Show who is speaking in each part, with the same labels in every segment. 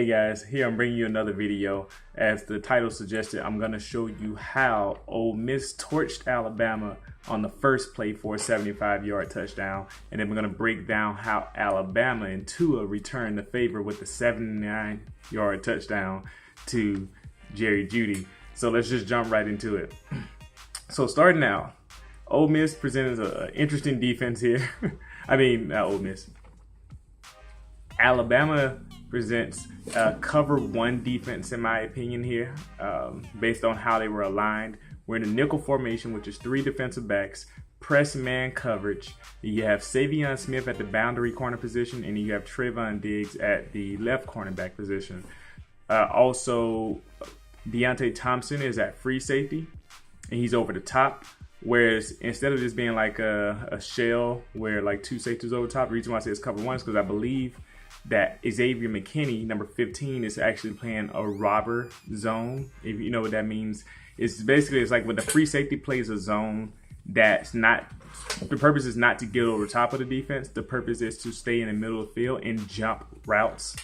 Speaker 1: Hey guys, here I'm bringing you another video. As the title suggested, I'm going to show you how Ole Miss torched Alabama on the first play for a 75-yard touchdown. And then we're going to break down how Alabama and Tua returned the favor with the 79-yard touchdown to Jeudy. So let's just jump right into it. So starting out, Ole Miss presents an interesting defense here. Not Ole Miss. Alabama presents a cover one defense, in my opinion, here, based on how they were aligned. We're in a nickel formation, which is three defensive backs, press man coverage. You have Savion Smith at the boundary corner position, and you have Trevon Diggs at the left cornerback position. Also, Deontay Thompson is at free safety, and he's over the top. Whereas instead of this being like a shell where like two safeties over the top, the reason why I say it's cover one is because I believe that Xavier McKinney, number 15, is actually playing a robber zone. If you know what that means, it's like when the free safety plays a zone that's not, the purpose is not to get over the top of the defense. The purpose is to stay in the middle of the field and jump routes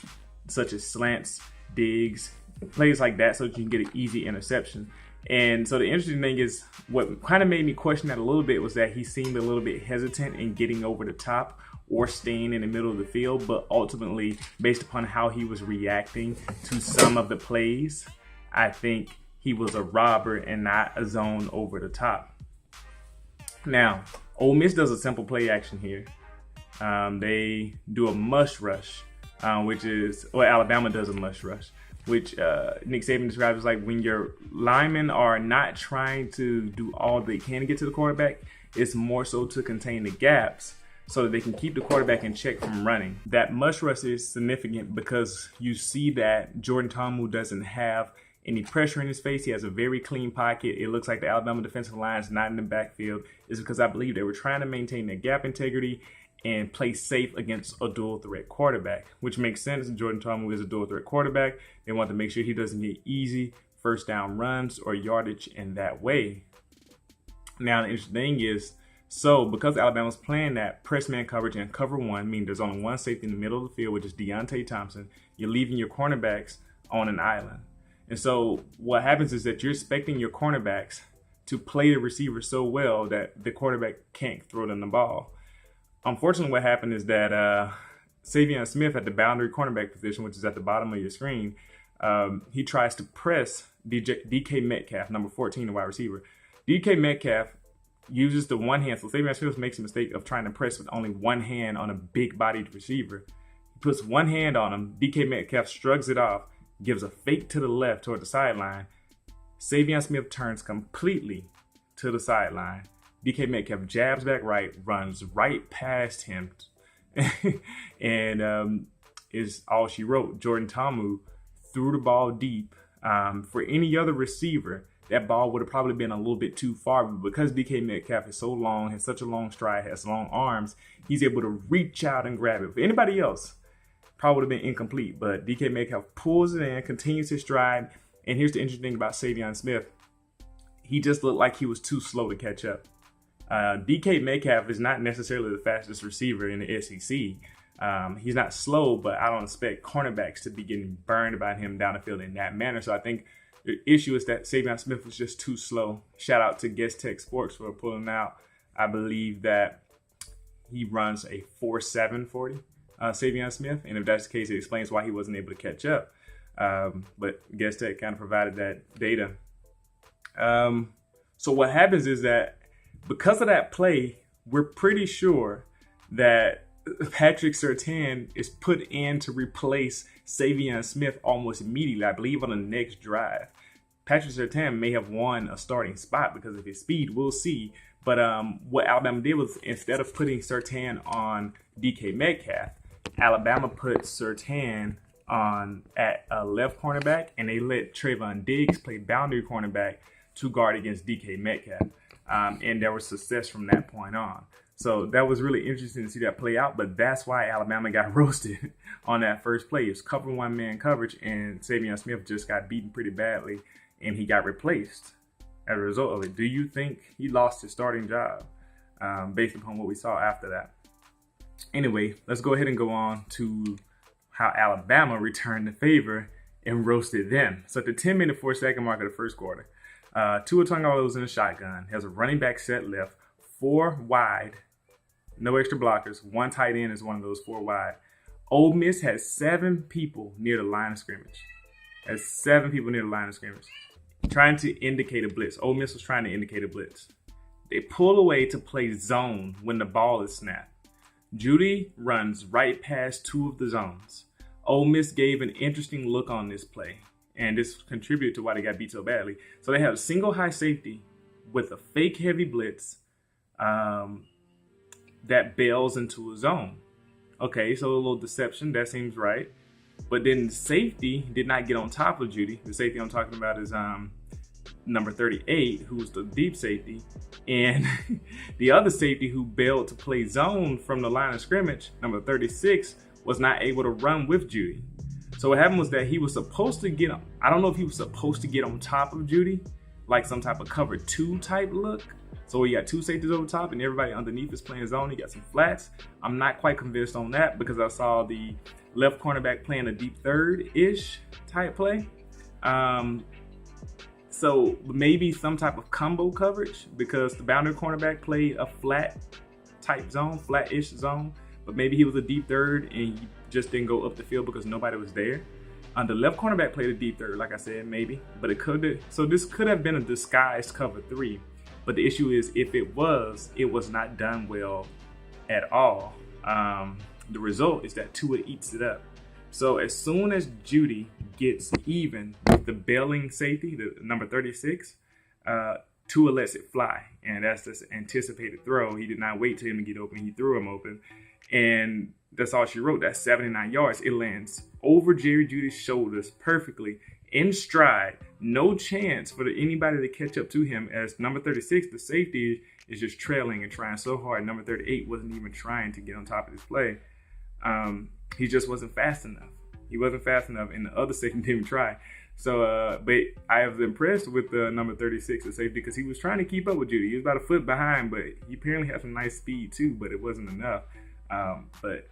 Speaker 1: such as slants, digs, plays like that, so that you can get an easy interception. And so the interesting thing is, what kind of made me question that a little bit was that he seemed a little bit hesitant in getting over the top or staying in the middle of the field, but ultimately, based upon how he was reacting to some of the plays, I think he was a robber and not a zone over the top. Now, Ole Miss does a simple play action here. They do a mush rush, Alabama does a mush rush, which Nick Saban describes as like when your linemen are not trying to do all they can to get to the quarterback, it's more so to contain the gaps so that they can keep the quarterback in check from running. That mush rush is significant because you see that Jordan Ta'amu doesn't have any pressure in his face. He has a very clean pocket. It looks like the Alabama defensive line is not in the backfield. It's because I believe they were trying to maintain their gap integrity and play safe against a dual threat quarterback, which makes sense. Jordan Ta'amu is a dual threat quarterback. They want to make sure he doesn't get easy first down runs or yardage in that way. Now, the interesting thing is, so because Alabama's playing that press man coverage and cover one, meaning there's only one safety in the middle of the field, which is Deontay Thompson, you're leaving your cornerbacks on an island. And so what happens is that you're expecting your cornerbacks to play the receiver so well that the quarterback can't throw them the ball. Unfortunately, what happened is that Savion Smith at the boundary cornerback position, which is at the bottom of your screen, he tries to press DK Metcalf, number 14, the wide receiver. DK Metcalf uses the one hand. So Savion Smith makes a mistake of trying to press with only one hand on a big-bodied receiver. He puts one hand on him. DK Metcalf shrugs it off, gives a fake to the left toward the sideline. Savion Smith turns completely to the sideline. DK Metcalf jabs back right, runs right past him, and is all she wrote. Jordan Ta'amu threw the ball deep. For any other receiver, that ball would have probably been a little bit too far, but because DK Metcalf is so long, has such a long stride, has long arms, he's able to reach out and grab it. For anybody else, probably would have been incomplete, but DK Metcalf pulls it in, continues his stride, and here's the interesting thing about Savion Smith. He just looked like he was too slow to catch up. DK Metcalf is not necessarily the fastest receiver in the SEC. He's not slow, but I don't expect cornerbacks to be getting burned by him down the field in that manner. So I think the issue is that Savion Smith was just too slow. Shout out to Guest Tech Sports for pulling out. I believe that he runs a 4.7 40, Savion Smith. And if that's the case, it explains why he wasn't able to catch up. But Guest Tech kind of provided that data. So what happens is that because of that play, we're pretty sure that Patrick Surtain is put in to replace Savion Smith almost immediately, I believe on the next drive. Patrick Surtain may have won a starting spot because of his speed, we'll see. But what Alabama did was, instead of putting Surtain on DK Metcalf, Alabama put Surtain on at a left cornerback, and they let Trevon Diggs play boundary cornerback to guard against DK Metcalf. And there was success from that point on. So that was really interesting to see that play out, but that's why Alabama got roasted on that first play. It's cover one man coverage, and Savion Smith just got beaten pretty badly, and he got replaced as a result of it. Do you think he lost his starting job based upon what we saw after that? Anyway, let's go ahead and go on to how Alabama returned the favor and roasted them. So at the 10-minute, 4-second mark of the first quarter, Tua Tagovailoa was in a shotgun. Has a running back set left, 4 wide, no extra blockers. 1 tight end is one of those 4 wide. Ole Miss has 7 people near the line of scrimmage. Trying to indicate a blitz. Ole Miss was trying to indicate a blitz. They pull away to play zone when the ball is snapped. Jeudy runs right past 2 of the zones. Ole Miss gave an interesting look on this play, and this contributed to why they got beat so badly. So they have a single high safety with a fake heavy blitz that bails into a zone. Okay, so a little deception, that seems right. But then the safety did not get on top of Jeudy. The safety I'm talking about is number 38, who's the deep safety. And the other safety who bailed to play zone from the line of scrimmage, number 36, was not able to run with Jeudy. So what happened was that he was supposed to get, I don't know if he was supposed to get on top of Jeudy, like some type of cover 2 type look. So you got 2 safeties over top and everybody underneath is playing zone. You got some flats. I'm not quite convinced on that because I saw the left cornerback playing a deep third-ish type play. So maybe some type of combo coverage because the boundary cornerback played a flat type zone, flat-ish zone. But maybe he was a deep third and he just didn't go up the field because nobody was there. The left cornerback played a deep third, like I said, maybe. But it could have, so this could have been a disguised cover 3. But the issue is if it was not done well at all. The result is that Tua eats it up. So as soon as Jeudy gets even with the bailing safety, the number 36, Tua lets it fly. And that's this anticipated throw. He did not wait till him to get open. He threw him open. And that's all she wrote. That's 79 yards. It lands over Jerry Jeudy's shoulders perfectly in stride. No chance for anybody to catch up to him as number 36, the safety, is just trailing and trying so hard. Number 38 wasn't even trying to get on top of this play. He just wasn't fast enough. He wasn't fast enough, and the other safety didn't even try. So, but I was impressed with the number 36, the safety, because he was trying to keep up with Jeudy. He was about a foot behind, but he apparently had some nice speed too, but it wasn't enough. But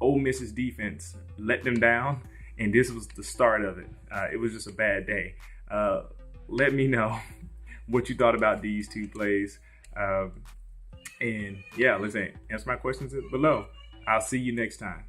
Speaker 1: Ole Miss's defense let them down, and this was the start of it. It was just a bad day. Let me know what you thought about these 2 plays. And yeah, listen, answer my questions below. I'll see you next time.